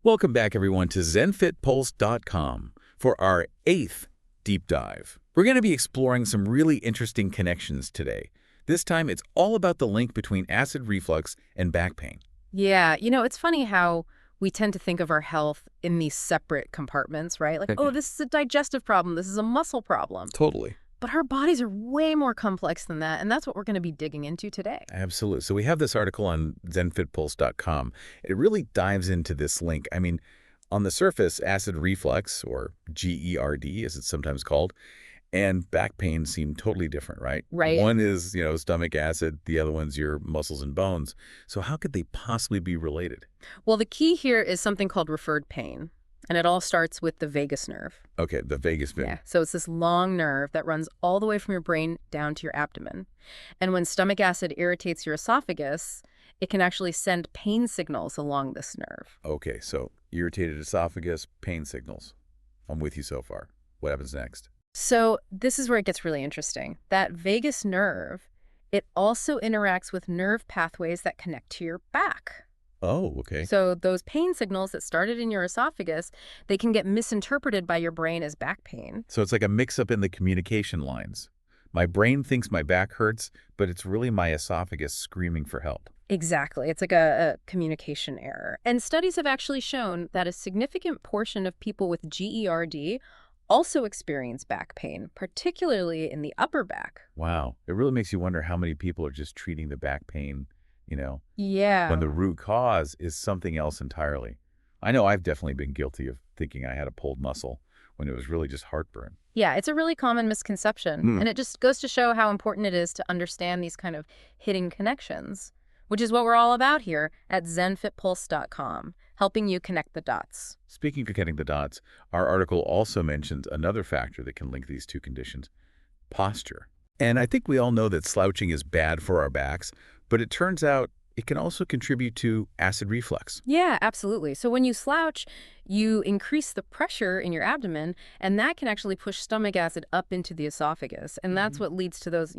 Welcome back, everyone, to ZenFitPulse.com for our 8th deep dive. We're going to be exploring some really interesting connections today. This time, it's all about the link between acid reflux and back pain. Yeah, it's funny how we tend to think of our health in these separate compartments, right? Like, oh, this is a digestive problem, this is a muscle problem. Totally. But our bodies are way more complex than that, and that's what we're going to be digging into today. Absolutely. So we have this article on ZenFitPulse.com. It really dives into this link. I mean, on the surface, acid reflux, or GERD, as it's sometimes called, and back pain seem totally different, right? Right. One is, stomach acid. The other one's your muscles and bones. So how could they possibly be related? Well, the key here is something called referred pain, and it all starts with the vagus nerve. Okay, the vagus nerve. Yeah, so it's this long nerve that runs all the way from your brain down to your abdomen. And when stomach acid irritates your esophagus, it can actually send pain signals along this nerve. Okay, so irritated esophagus, pain signals. I'm with you so far. What happens next? So this is where it gets really interesting. That vagus nerve, it also interacts with nerve pathways that connect to your back. Oh, okay. So those pain signals that started in your esophagus, they can get misinterpreted by your brain as back pain. So it's like a mix-up in the communication lines. My brain thinks my back hurts, but it's really my esophagus screaming for help. Exactly. It's like a communication error. And studies have actually shown that a significant portion of people with GERD also experience back pain, particularly in the upper back. Wow. It really makes you wonder how many people are just treating the back pain, Yeah. when the root cause is something else entirely. I know I've definitely been guilty of thinking I had a pulled muscle when it was really just heartburn. Yeah, it's a really common misconception. And it just goes to show how important it is to understand these kind of hidden connections, which is what we're all about here at ZenFitPulse.com, helping you connect the dots. Speaking of connecting the dots, our article also mentions another factor that can link these two conditions: posture. And I think we all know that slouching is bad for our backs, but it turns out it can also contribute to acid reflux. Yeah, absolutely. So when you slouch, you increase the pressure in your abdomen, and that can actually push stomach acid up into the esophagus. And that's what leads to those,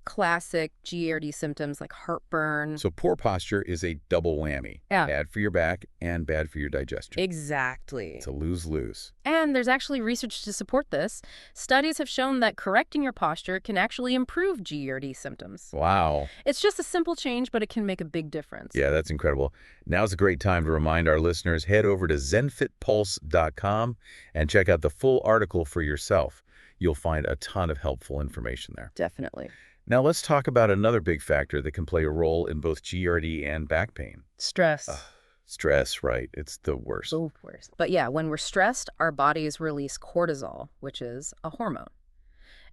classic GERD symptoms like heartburn. So poor posture is a double whammy. Yeah. Bad for your back and bad for your digestion. Exactly. It's a lose-lose. And there's actually research to support this. Studies have shown that correcting your posture can actually improve GERD symptoms. Wow. It's just a simple change, but it can make a big difference. Yeah, that's incredible. Now's a great time to remind our listeners, head over to ZenFitPulse.com and check out the full article for yourself. You'll find a ton of helpful information there. Definitely. Now let's talk about another big factor that can play a role in both GERD and back pain. Stress. Stress, right? It's the worst. So worse. But yeah, when we're stressed, our bodies release cortisol, which is a hormone.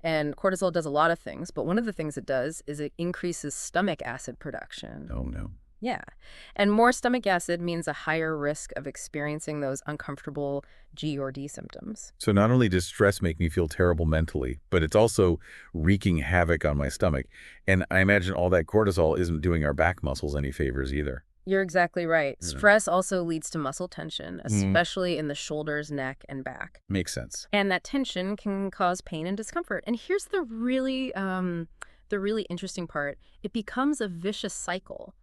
And cortisol does a lot of things, but one of the things it does is it increases stomach acid production. Oh, no. Yeah. And more stomach acid means a higher risk of experiencing those uncomfortable GERD symptoms. So not only does stress make me feel terrible mentally, but it's also wreaking havoc on my stomach. And I imagine all that cortisol isn't doing our back muscles any favors either. You're exactly right. Yeah. Stress also leads to muscle tension, especially in the shoulders, neck, and back. Makes sense. And that tension can cause pain and discomfort. And here's the really interesting part. It becomes a vicious cycle.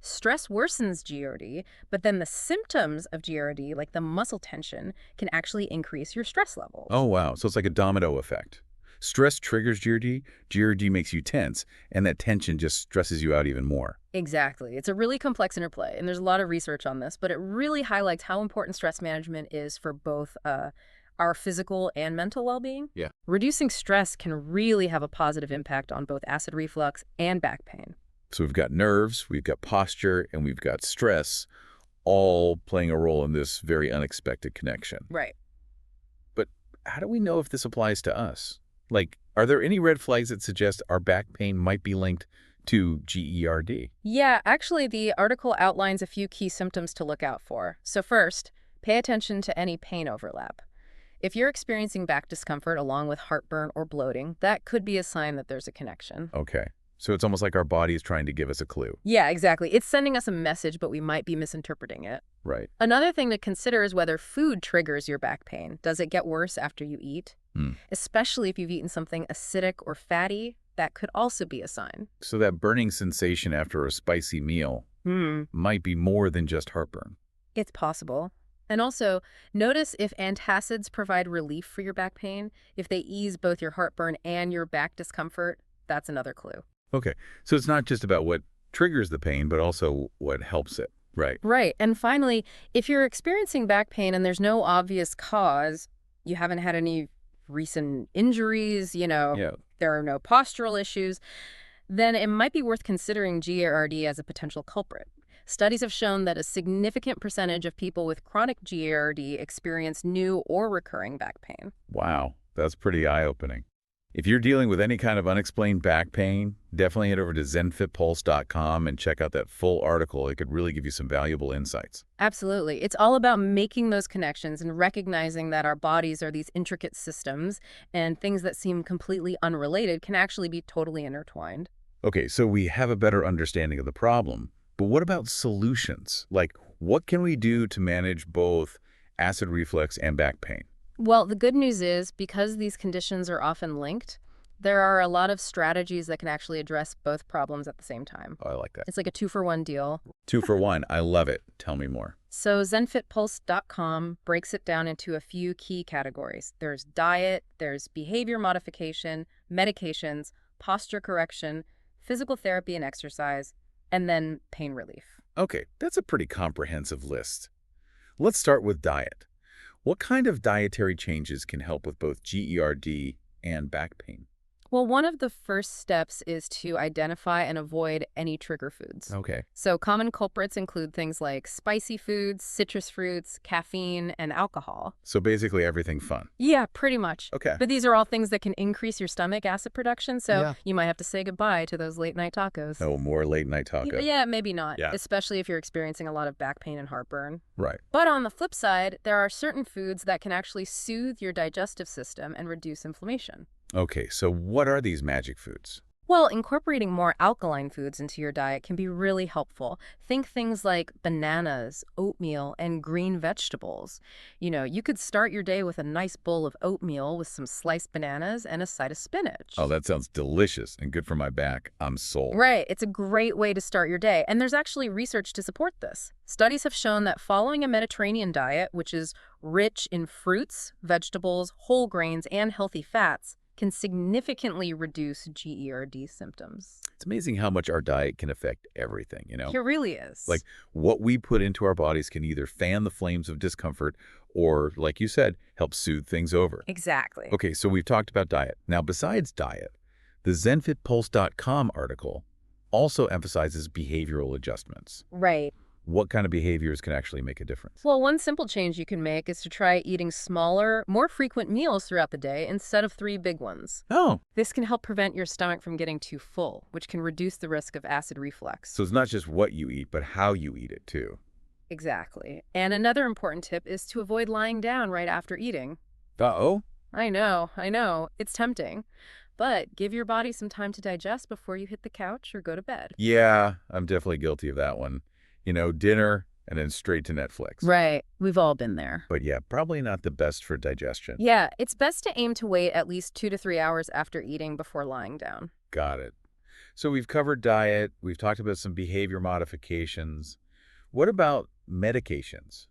Stress worsens GERD, but then the symptoms of GERD, like the muscle tension, can actually increase your stress levels. Oh, wow. So it's like a domino effect. Stress triggers GERD, GERD makes you tense, and that tension just stresses you out even more. Exactly. It's a really complex interplay, and there's a lot of research on this, but it really highlights how important stress management is for both our physical and mental well-being. Yeah. Reducing stress can really have a positive impact on both acid reflux and back pain. So we've got nerves, we've got posture, and we've got stress, all playing a role in this very unexpected connection. Right. But how do we know if this applies to us? Like, are there any red flags that suggest our back pain might be linked to GERD? Yeah, actually, the article outlines a few key symptoms to look out for. So first, pay attention to any pain overlap. If you're experiencing back discomfort along with heartburn or bloating, that could be a sign that there's a connection. Okay. So it's almost like our body is trying to give us a clue. Yeah, exactly. It's sending us a message, but we might be misinterpreting it. Right. Another thing to consider is whether food triggers your back pain. Does it get worse after you eat? Especially if you've eaten something acidic or fatty, that could also be a sign. So that burning sensation after a spicy meal might be more than just heartburn. It's possible. And also, notice if antacids provide relief for your back pain. If they ease both your heartburn and your back discomfort, that's another clue. Okay, so it's not just about what triggers the pain, but also what helps it. Right. Right. And finally, if you're experiencing back pain and there's no obvious cause, you haven't had any recent injuries, Yeah. there are no postural issues, then it might be worth considering GERD as a potential culprit. Studies have shown that a significant percentage of people with chronic GERD experience new or recurring back pain. Wow, that's pretty eye-opening. If you're dealing with any kind of unexplained back pain, definitely head over to zenfitpulse.com and check out that full article. It could really give you some valuable insights. Absolutely. It's all about making those connections and recognizing that our bodies are these intricate systems, and things that seem completely unrelated can actually be totally intertwined. Okay, so we have a better understanding of the problem, but what about solutions? Like, what can we do to manage both acid reflux and back pain? Well, the good news is, because these conditions are often linked, there are a lot of strategies that can actually address both problems at the same time. Oh, I like that. It's like a two-for-one deal. 2 for 1. I love it. Tell me more. So zenfitpulse.com breaks it down into a few key categories. There's diet, there's behavior modification, medications, posture correction, physical therapy and exercise, and then pain relief. Okay, that's a pretty comprehensive list. Let's start with diet. What kind of dietary changes can help with both GERD and back pain? Well, one of the first steps is to identify and avoid any trigger foods. Okay. So common culprits include things like spicy foods, citrus fruits, caffeine, and alcohol. So basically everything fun. Yeah, pretty much. Okay. But these are all things that can increase your stomach acid production, so Yeah. you might have to say goodbye to those late night tacos. Oh, more late night taco. Yeah, maybe not, Yeah. especially if you're experiencing a lot of back pain and heartburn. Right. But on the flip side, there are certain foods that can actually soothe your digestive system and reduce inflammation. Okay, so what are these magic foods? Well, incorporating more alkaline foods into your diet can be really helpful. Think things like bananas, oatmeal, and green vegetables. You could start your day with a nice bowl of oatmeal with some sliced bananas and a side of spinach. Oh, that sounds delicious and good for my back. I'm sold. Right. It's a great way to start your day. And there's actually research to support this. Studies have shown that following a Mediterranean diet, which is rich in fruits, vegetables, whole grains, and healthy fats, can significantly reduce GERD symptoms. It's amazing how much our diet can affect everything, It really is. Like, what we put into our bodies can either fan the flames of discomfort or, like you said, help soothe things over. Exactly. Okay, so we've talked about diet. Now, besides diet, the zenfitpulse.com article also emphasizes behavioral adjustments. Right. What kind of behaviors can actually make a difference? Well, one simple change you can make is to try eating smaller, more frequent meals throughout the day instead of 3 big ones. Oh, This can help prevent your stomach from getting too full, which can reduce the risk of acid reflux. so it's not just what you eat, but how you eat it, too. Exactly. And another important tip is to avoid lying down right after eating. Uh-oh? I know. It's tempting. But give your body some time to digest before you hit the couch or go to bed. Yeah, I'm definitely guilty of that one. Dinner and then straight to Netflix. Right. We've all been there. But yeah, probably not the best for digestion. Yeah, it's best to aim to wait at least 2 to 3 hours after eating before lying down. Got it. So we've covered diet. We've talked about some behavior modifications. What about medications?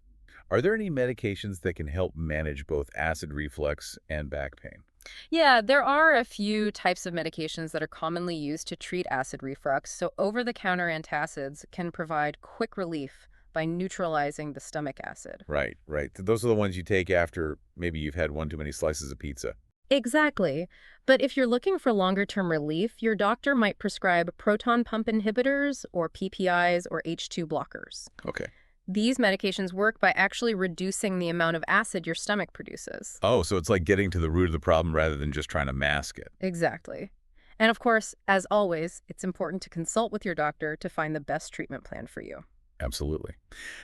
Are there any medications that can help manage both acid reflux and back pain? Yeah, there are a few types of medications that are commonly used to treat acid reflux. So over-the-counter antacids can provide quick relief by neutralizing the stomach acid. Right. Those are the ones you take after maybe you've had one too many slices of pizza. Exactly. But if you're looking for longer-term relief, your doctor might prescribe proton pump inhibitors or PPIs or H2 blockers. Okay. These medications work by actually reducing the amount of acid your stomach produces. Oh, so it's like getting to the root of the problem rather than just trying to mask it. Exactly. And of course, as always, it's important to consult with your doctor to find the best treatment plan for you. Absolutely.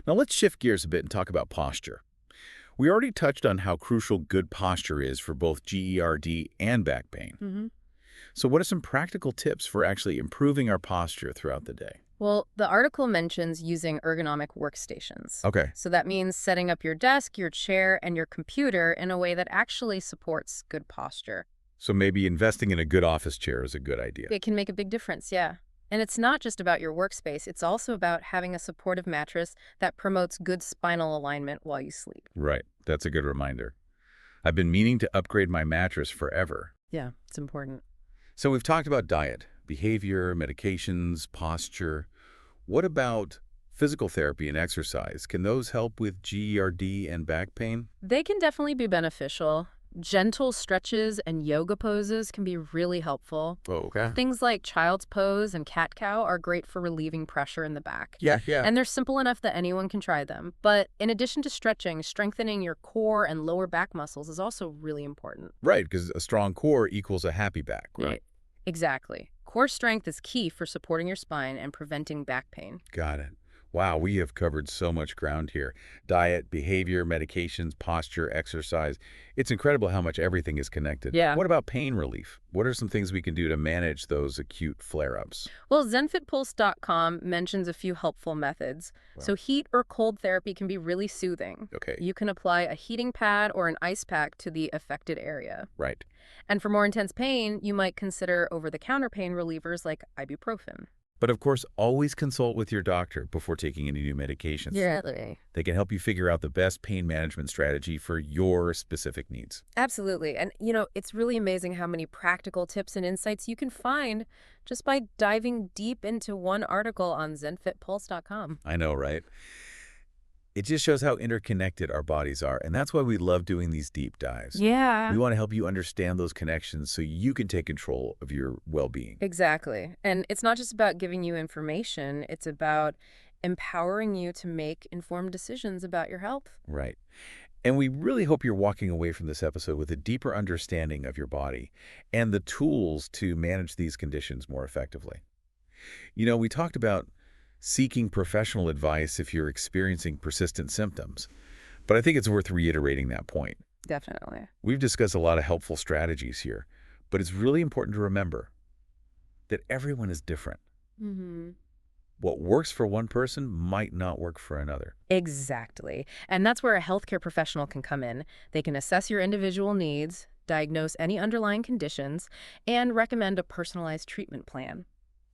Now let's shift gears a bit and talk about posture. We already touched on how crucial good posture is for both GERD and back pain. So what are some practical tips for actually improving our posture throughout the day? Well, the article mentions using ergonomic workstations. Okay. So that means setting up your desk, your chair, and your computer in a way that actually supports good posture. So maybe investing in a good office chair is a good idea. It can make a big difference, yeah. And it's not just about your workspace, it's also about having a supportive mattress that promotes good spinal alignment while you sleep. Right. That's a good reminder. I've been meaning to upgrade my mattress forever. Yeah, it's important. So we've talked about diet, behavior, medications, posture. What about physical therapy and exercise? Can those help with GERD and back pain? They can definitely be beneficial. Gentle stretches and yoga poses can be really helpful. Oh, okay. Things like child's pose and cat-cow are great for relieving pressure in the back. Yeah. And they're simple enough that anyone can try them. But in addition to stretching, strengthening your core and lower back muscles is also really important. Right, because a strong core equals a happy back, right? Exactly. Core strength is key for supporting your spine and preventing back pain. Got it. Wow, we have covered so much ground here. Diet, behavior, medications, posture, exercise. It's incredible how much everything is connected. Yeah. What about pain relief? What are some things we can do to manage those acute flare-ups? Well, ZenFitPulse.com mentions a few helpful methods. Wow. So heat or cold therapy can be really soothing. Okay, You can apply a heating pad or an ice pack to the affected area. right. And for more intense pain, you might consider over-the-counter pain relievers like ibuprofen. But of course, always consult with your doctor before taking any new medications. They can help you figure out the best pain management strategy for your specific needs. Absolutely. And, it's really amazing how many practical tips and insights you can find just by diving deep into one article on ZenFitPulse.com. I know, right? It just shows how interconnected our bodies are, and that's why we love doing these deep dives. Yeah. We want to help you understand those connections so you can take control of your well-being. Exactly. And it's not just about giving you information, it's about empowering you to make informed decisions about your health. Right. And we really hope you're walking away from this episode with a deeper understanding of your body and the tools to manage these conditions more effectively. We talked about seeking professional advice if you're experiencing persistent symptoms, but I think it's worth reiterating that point. Definitely. We've discussed a lot of helpful strategies here, but it's really important to remember that everyone is different. Mm-hmm. What works for one person might not work for another. Exactly. And that's where a healthcare professional can come in. They can assess your individual needs, diagnose any underlying conditions, and recommend a personalized treatment plan.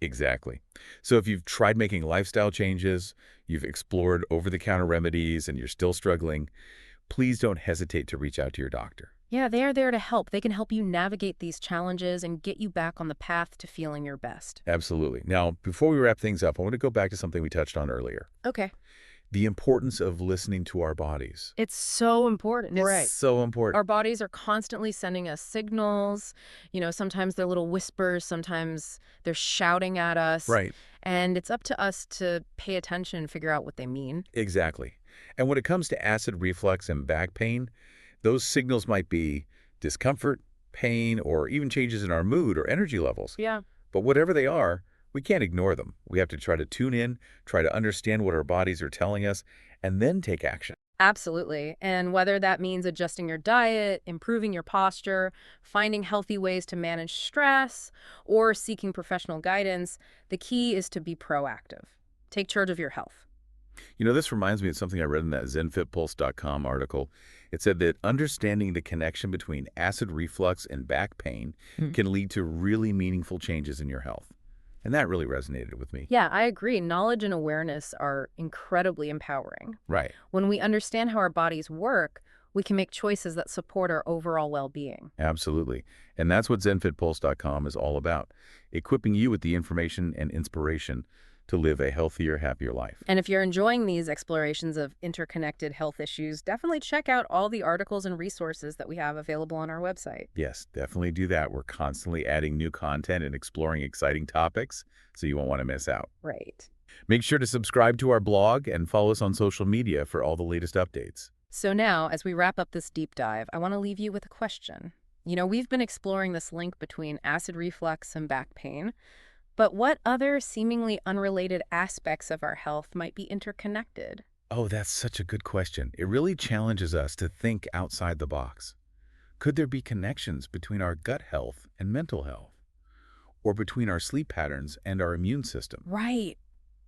Exactly. So if you've tried making lifestyle changes, you've explored over-the-counter remedies, and you're still struggling, please don't hesitate to reach out to your doctor. Yeah, they are there to help. They can help you navigate these challenges and get you back on the path to feeling your best. Absolutely. Now, before we wrap things up, I want to go back to something we touched on earlier. Okay. The importance of listening to our bodies. It's so important. It's so important. Our bodies are constantly sending us signals. Sometimes they're little whispers, sometimes they're shouting at us. Right. And it's up to us to pay attention and figure out what they mean. Exactly. And when it comes to acid reflux and back pain, those signals might be discomfort, pain, or even changes in our mood or energy levels. Yeah. But whatever they are, we can't ignore them. We have to try to tune in, try to understand what our bodies are telling us, and then take action. Absolutely. And whether that means adjusting your diet, improving your posture, finding healthy ways to manage stress, or seeking professional guidance, the key is to be proactive. Take charge of your health. This reminds me of something I read in that ZenFitPulse.com article. It said that understanding the connection between acid reflux and back pain can lead to really meaningful changes in your health. And that really resonated with me. Yeah, I agree. Knowledge and awareness are incredibly empowering. Right. When we understand how our bodies work, we can make choices that support our overall well-being. Absolutely. And that's what ZenFitPulse.com is all about, equipping you with the information and inspiration to live a healthier, happier life. And if you're enjoying these explorations of interconnected health issues, definitely check out all the articles and resources that we have available on our website. Yes, definitely do that. We're constantly adding new content and exploring exciting topics, so you won't want to miss out. Right. Make sure to subscribe to our blog and follow us on social media for all the latest updates. So now, as we wrap up this deep dive, I want to leave you with a question. We've been exploring this link between acid reflux and back pain, but what other seemingly unrelated aspects of our health might be interconnected? Oh, that's such a good question. It really challenges us to think outside the box. Could there be connections between our gut health and mental health? Or between our sleep patterns and our immune system? Right.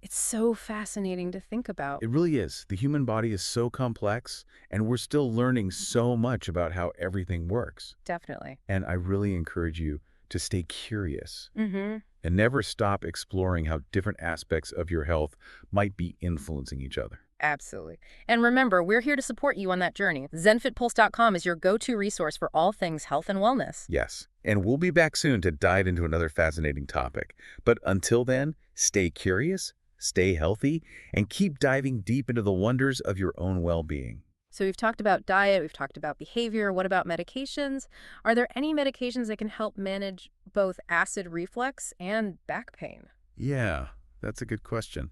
It's so fascinating to think about. It really is. The human body is so complex, and we're still learning so much about how everything works. Definitely. And I really encourage you to stay curious. Mm-hmm. and never stop exploring how different aspects of your health might be influencing each other. Absolutely. And remember, we're here to support you on that journey. ZenFitPulse.com is your go-to resource for all things health and wellness. Yes, and we'll be back soon to dive into another fascinating topic. But until then, stay curious, stay healthy, and keep diving deep into the wonders of your own well-being. So we've talked about diet, we've talked about behavior. What about medications? Are there any medications that can help manage both acid reflux and back pain? Yeah, that's a good question.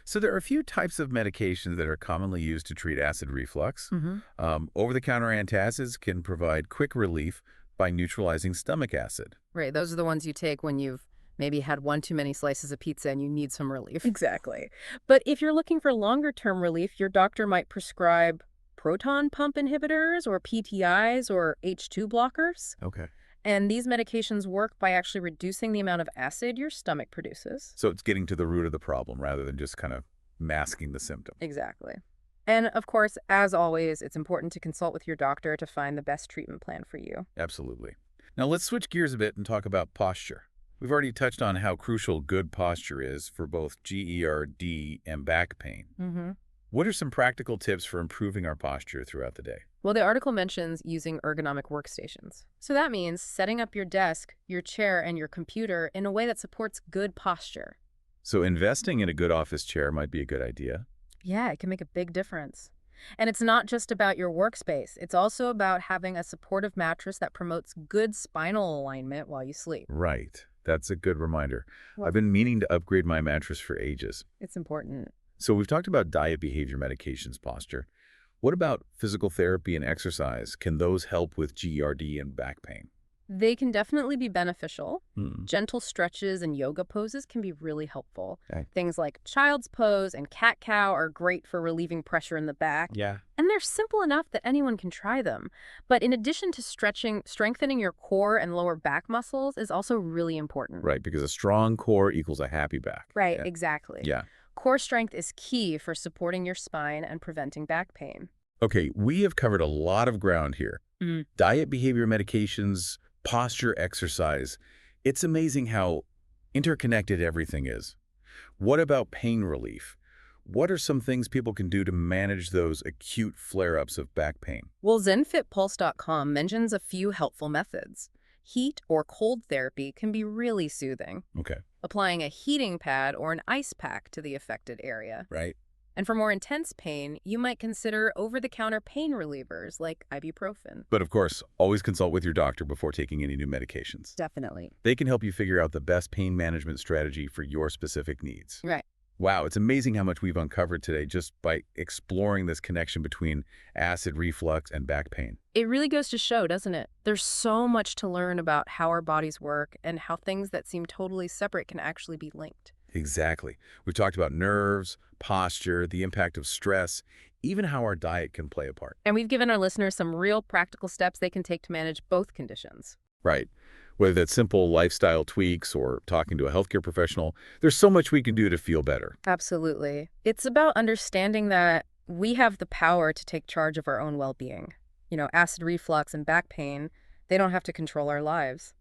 So there are a few types of medications that are commonly used to treat acid reflux. Over-the-counter antacids can provide quick relief by neutralizing stomach acid. Right, those are the ones you take when you've maybe had one too many slices of pizza and you need some relief. Exactly. But if you're looking for longer-term relief, your doctor might prescribe proton pump inhibitors or PPIs or H2 blockers. Okay. And these medications work by actually reducing the amount of acid your stomach produces. So it's getting to the root of the problem rather than just kind of masking the symptom. Exactly. And of course, as always, it's important to consult with your doctor to find the best treatment plan for you. Absolutely. Now let's switch gears a bit and talk about posture. We've already touched on how crucial good posture is for both GERD and back pain. What are some practical tips for improving our posture throughout the day? Well, the article mentions using ergonomic workstations. So that means setting up your desk, your chair, and your computer in a way that supports good posture. So investing in a good office chair might be a good idea. Yeah, it can make a big difference. And it's not just about your workspace. It's also about having a supportive mattress that promotes good spinal alignment while you sleep. Right. That's a good reminder. Well, I've been meaning to upgrade my mattress for ages. it's important. So we've talked about diet, behavior, medications, posture. What about physical therapy and exercise? Can those help with GERD and back pain? They can definitely be beneficial. Hmm. Gentle stretches and yoga poses can be really helpful. Okay. Things like child's pose and cat-cow are great for relieving pressure in the back. Yeah. And they're simple enough that anyone can try them. But in addition to stretching, strengthening your core and lower back muscles is also really important. Right, because a strong core equals a happy back. Right, Yeah. exactly. Yeah. Core strength is key for supporting your spine and preventing back pain. Okay, we have covered a lot of ground here. Mm. Diet, behavior, medications, posture, exercise. It's amazing how interconnected everything is. What about pain relief? What are some things people can do to manage those acute flare-ups of back pain? Well, ZenFitPulse.com mentions a few helpful methods. Heat or cold therapy can be really soothing. Okay. Applying a heating pad or an ice pack to the affected area. Right. And for more intense pain, you might consider over-the-counter pain relievers like ibuprofen. But of course, always consult with your doctor before taking any new medications. Definitely. They can help you figure out the best pain management strategy for your specific needs. Right. Wow, it's amazing how much we've uncovered today just by exploring this connection between acid reflux and back pain. It really goes to show, doesn't it? There's so much to learn about how our bodies work and how things that seem totally separate can actually be linked. Exactly. We've talked about nerves, posture, the impact of stress, even how our diet can play a part. And we've given our listeners some real practical steps they can take to manage both conditions. Right. Whether that's simple lifestyle tweaks or talking to a healthcare professional, there's so much we can do to feel better. Absolutely. It's about understanding that we have the power to take charge of our own well-being. You know, acid reflux and back pain, they don't have to control our lives.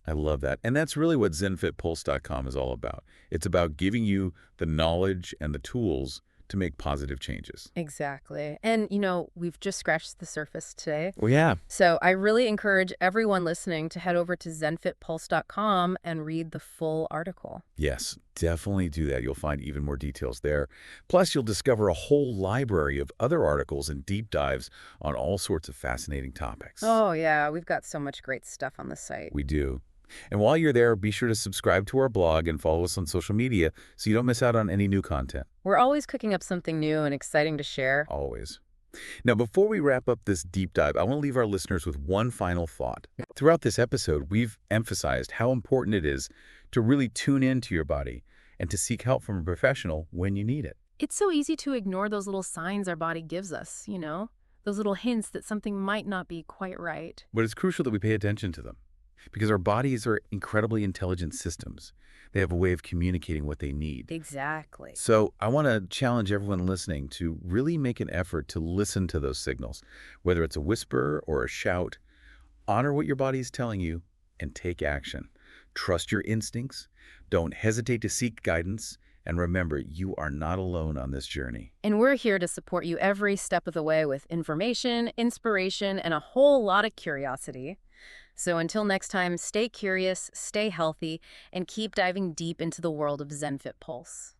I love that. And that's really what ZenFitPulse.com is all about. It's about giving you the knowledge and the tools to make positive changes. Exactly. And, you know, we've just scratched the surface today. Well, yeah. So I really encourage everyone listening to head over to ZenFitPulse.com and read the full article. Yes, definitely do that. You'll find even more details there. Plus, you'll discover a whole library of other articles and deep dives on all sorts of fascinating topics. Oh, yeah. We've got so much great stuff on the site. We do. And while you're there, be sure to subscribe to our blog and follow us on social media so you don't miss out on any new content. We're always cooking up something new and exciting to share. Always. Now, before we wrap up this deep dive, I want to leave our listeners with one final thought. Throughout this episode, we've emphasized how important it is to really tune into your body and to seek help from a professional when you need it. It's so easy to ignore those little signs our body gives us, you know? Those little hints that something might not be quite right. But it's crucial that we pay attention to them because our bodies are incredibly intelligent systems. They have a way of communicating what they need. Exactly. So I want to challenge everyone listening to really make an effort to listen to those signals, whether it's a whisper or a shout. Honor what your body is telling you and take action. Trust your instincts, don't hesitate to seek guidance, and remember, you are not alone on this journey. And we're here to support you every step of the way with information, inspiration, and a whole lot of curiosity. So until next time, stay curious, stay healthy, and keep diving deep into the world of ZenFit Pulse.